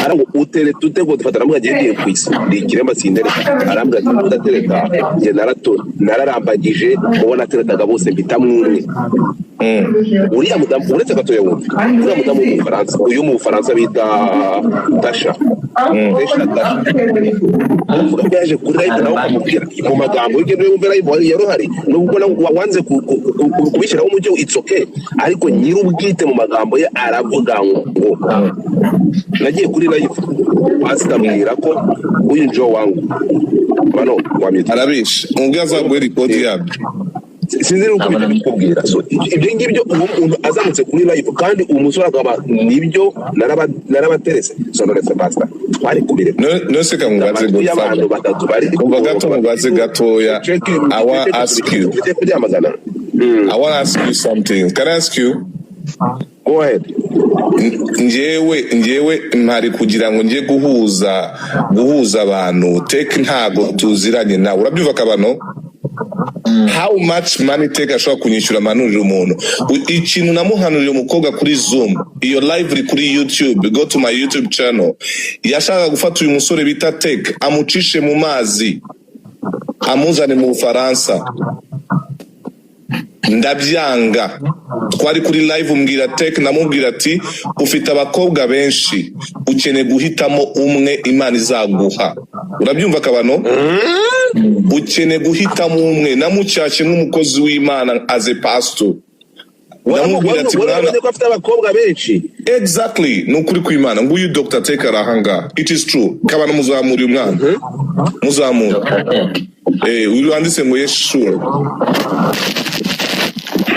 arango utere tutego dufatana mu gagiye kwisi ikiremba sindere arambwa ndatereka nge nararambagije mubona teretaga bose mbitamwe uriya mudamu uretse gatoya wumva uriya mudamu mu Faransa uyu mu Faransa bita Tasha uvuga ko yaje kuri live nawe kumubwira mu magambo y'igendo yumva live yarohari nubwo wanze kubishyiraho mu cyo it's okay ariko nyirubwite mu magambo ye aravuga ngo nagiye kuri live asitamwira ko uyu njo wangu bano wamita arabisha ungaza gwe report yabyo sinzi uko bikubwira so ibyo ngibyo umuntu azamutse kuri live kandi umusore akaba nibyo narabaterese so none basta twari kubire no se kamubaze abantu batatu bari gato mubaze gatoya I want to ask you something. Can I ask you? Go ahead. Njewe ntari kugira ngo nje guhuza abantu take ntago tuziranye nawe urabyuva kabano how much money take ashobora kunyishyura manurira umuntu ikintu namuhanurira umukobwa kuri Zoom iyo live kuri YouTube go to my YouTube channel yashaka gufata uyu musore bita take amucishe mu mazi amuzane mu Bufaransa ndabyanga twari kuri live umbwira tek namubwira ati ufite abakobwa benshi ukene guhitamo umwe Imana izaguha urabyumva kabano ukene guhitamo umwe namucyashye nk'umukozi w'Imana as a pastor namubwira ati mwana ko afite abakobwa benshi exactly nukuri kw'Imana nguyu Dr. Tek arahanga it is true kabano muzamuri umwana muzamura uyu andise ngo yes sure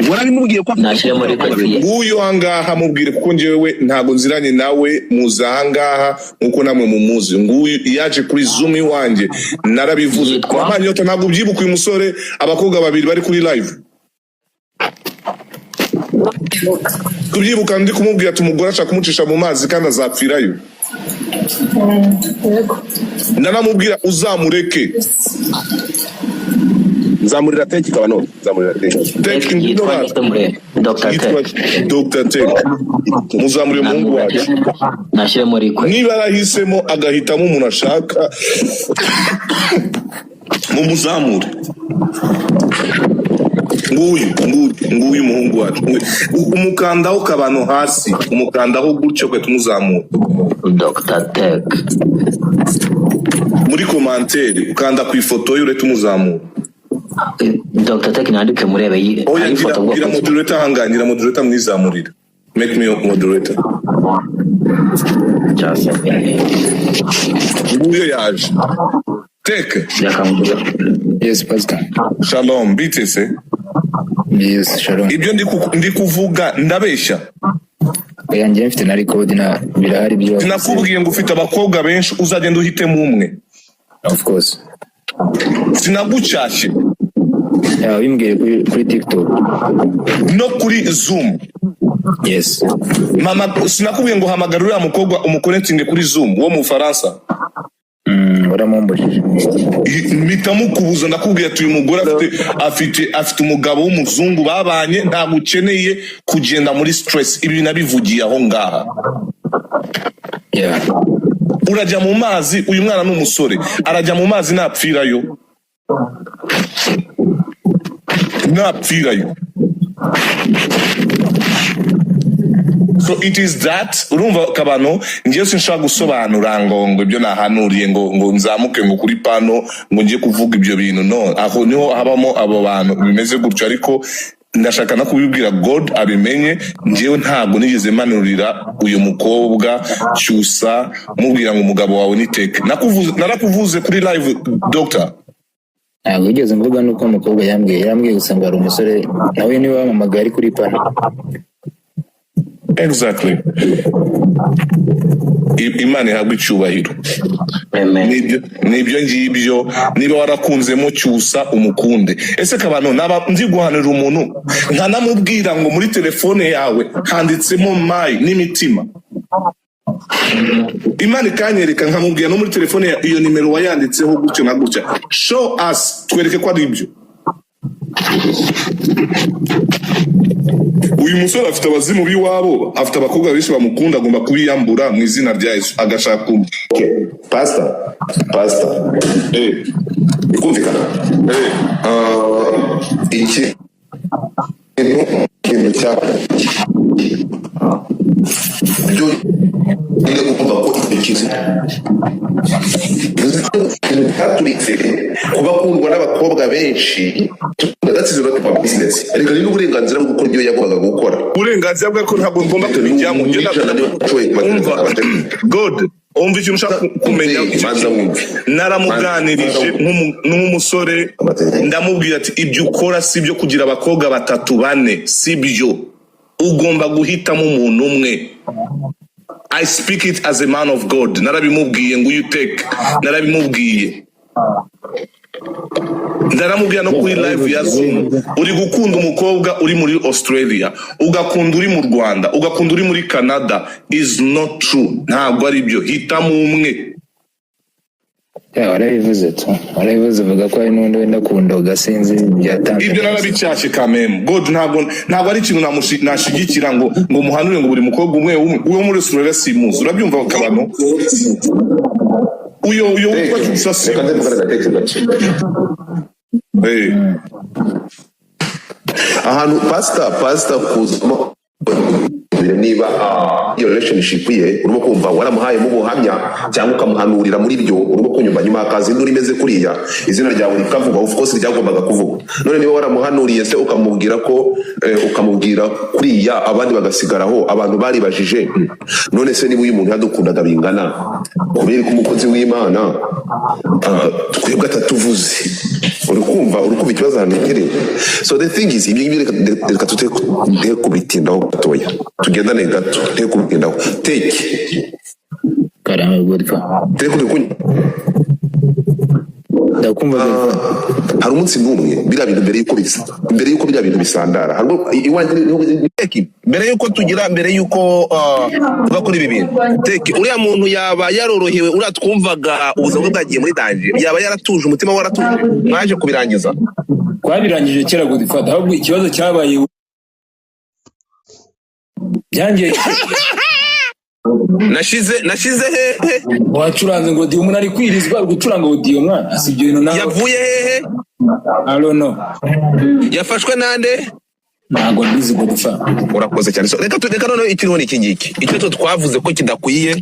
warabimubwiye ko nashyire muri kodiye uyu hangaha mubwire kuko njyewe ntago nziranye nawe muzahangaha nkuko namwe mumuzi nguyu yaje kuri Zoom iwanje narabivuze twamanye yote ntago byibuka uyu musore abakobwa babiri bari kuri live kubyibuka ndi kumubwira ati umugore ashaka kumucisha mu mazi kandi azapfirayo nanamubwira uzamureke nzamurira teki kabano nzamurira teki Dr. Tek muzamurire Mungu wacu nashyire muri kwe niba arahisemo agahitamo umuntu ashaka mumuzamure nguyu muhungu wacu umukandaho kabano hasi umukandaho gutyo kwe tumuzamura Dr. Tek muri commentaire ukanda ku ifoto yure tumuzamura Dr. Tek nandike murebe yi ifoto ngo gira moderator hanganira moderator mwizamurira make me moderator just nguyu yaje Tek yes pastor shalom bitese yes shalom ibyo ndi kuvuga ndabeshya yanjye mfite na record na birahari byo sinakubwiye ngo ufite abakobwa benshi uzagenda uhitemo umwe of course sinagucyashye wimbwire kuri TikTok no kuri Zoom yes mama sinakubwiye ngo hamagara uriya mukobwa umuconnecting kuri Zoom wo mu Faransa waramumbujije mitamukubuza ndakubwiye ati uyu mugore afite umugabo w'umuzungu babanye nta gukeneye kugenda muri stress ibi nabivugiye aho ngaha urajya mu mazi uyu mwana n'umusore arajya mu mazi napfirayo so it is that urumva kabano ngiye sinshaka gusobanura ngo ibyo nahanuriye ngo nzamuke ngo kuri pano ngo ngiye kuvuga ibyo bintu no aho niho habamo abo bantu bimeze gutyo ariko ndashaka no kubibwira God abimenye ngiyewe ntabwo nigeze manurira uyu mukobwa cyusa mubwira ngo umugabo wawe ni Tek narakuvuze kuri live Doctor ntabwo ugeze mvuga nuko umukobwa yambwiye gusa ngo ari umusore nawe niwe wamamagaye ari kuri pano exactly Imana ihabwa icyubahiro nibyo ngibyo niba warakunzemo cyusa umukunde ese kabano naba nzi guhanira umuntu nkanamubwira ngo muri telefone yawe handitsemo mai n'imitima Imana ikanyereka nkamubwira no muri telefone iyo nimero wayanditseho gutyo na gutya show us twereke ko ari ibyo uyu musore afite abazimu b'iwabo, afite abakobwa benshi bamukunda, agomba kubiyambura mu izina rya Yesu agashaka Pastor ikumvikana iki kintu cya byo ile kukumva ko ikizi katuritse kuba kundwa n'abakobwa benshi that's not my business ariko ni n'uburenganzira bwo gukora ibyo yagombaga gukora. Uburenganzira bwe ko ntabwo ngomba kubijyamo. God umva ikintu ushaka kumenya. Naramuganirije nk'umusore ndamubwira ati ibyo ukora si byo kugira abakobwa 3-4 si byo, ugomba guhitamo umuntu umwe. I speak it as a man of God. Narabimubwiye ngo you take, narabimubwiye ndaramubwira no kuri live ya Zoom, uri gukunda umukobwa uri muri Australia, ugakunda uri mu Rwanda, ugakunda uri muri Canada is not true. Ntabwo ari byo, hitamo umwe. Warabivuze vuga ko ari n'undi wenda kundoga sinzi byatanze. Ibyo narabicyashye kameme. God ntabwo ari ikintu nashigikira ngo muhanure ngo buri mukobwa umwe uwo muri Australia simuzi. Urabyumva bakabano uyo witwa Jusasi ahantu pastor kuzamo niba iyo relationship ye urimo kumva waramuhaye mu buhamya cyangwa ukamuhanurira muri byo, urimo kunyumva nyuma akazi nduri imeze kuriya izina ryawe rikavuga, of course ryagombaga kuvuga. None niba waramuhanuriye se ukamubwira ko ukamubwira kuriya abandi bagasigaraho, abantu bari bajije none se niba uyu muntu yadukundaga bingana kubera ko umukozi w'Imana twebwe atatuvuze, urukumva ikibazo hano kiri. So the thing is ibyo reka tuteke kubitindaho gatoya, tugendane gato, tuteke kubitindaho. Take karame gutwa ndakumva hari umunsi n'umwe biriya bintu mbere yuko biriya bintu bisandara harimo iwanjye teki mbere yuko tugira mbere yuko bakora ibi bintu teki uriya muntu yaba yarorohewe uratwumvaga ubuzima bwagiye muri danje, yaba yaratuje umutima waratuje mwaje kubirangiza. Twabirangije kera gufata, ahubwo ikibazo cyabaye byangiye nashize hehe wacuranze ngo di umuntu ari kwirizwa gucuranga ngo di umwana asibyo ibintu nawe yavuye hehe no yafashwe nande ntago mbizi ngo gupfa. Urakoze cyane. So reka none ikiriho iki ngiki icyo twavuze ko kidakwiye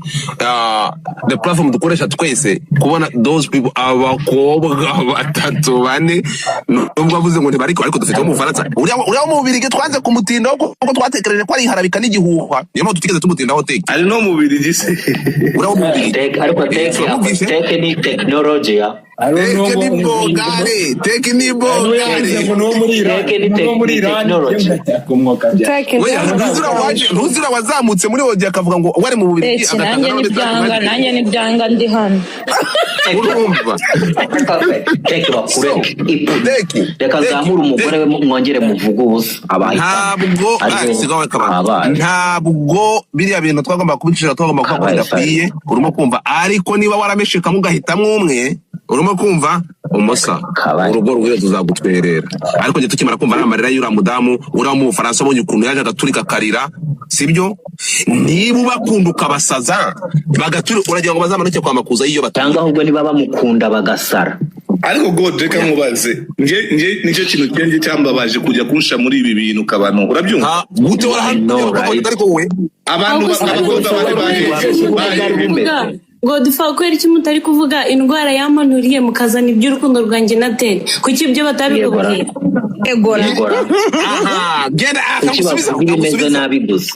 the platform dukoresha twese kubona those people abakobwa 3-4 nubwo bavuze ngo ntibariko ariko dufite mu Faransa uriya mu Bubiligi twanze kumutindaho kuko twatekereje ko ari harabika n'igihuha, niyo mpamvu tutigeze tumutindaho teke ari no mu Bubiligi se uriya mu Bubiligi ariko teke ni technology ya teke ni bogare ntuzira wazamutse muri wogiye akavuga ngo wari mu Bubiligi nanjye n'ibyanga ndi hano urumva reka nzamure umugore we mwongere muvuge ubusa ntabwo biriya bintu twagomba kubicira, twagomba kuba bidakwiye, urimo kumva. Ariko niba warameshekamo ugahitamwo umwe, urimo kumva umusa urugo rwiwe tuzagutwerera. Ariko njye tukimara kumva n'amarira y'uriya mudamu uriya mu Bufaransa abonye ukuntu yaje agaturika akarira, sibyo? Niba ubakunda ukabasaza bagaturika uragira ngo bazamanuke kwa makuza y'iyo batanga, ahubwo niba bamukunda bagasara. Ariko God reka nkubaze, nje nicyo kintu cyenje cyambabaje kujya kunsha muri ibi bintu kabano, urabyumva gute warahanura ariko wowe abantu bakunda bari ngo dufa kwera iki mutari kuvuga indwara yamanuriye mukazana iby'urukundo rwanjye na Ted, kuki ibyo batabikubwiye? Egora aha genda akamusubiza nabi gusa.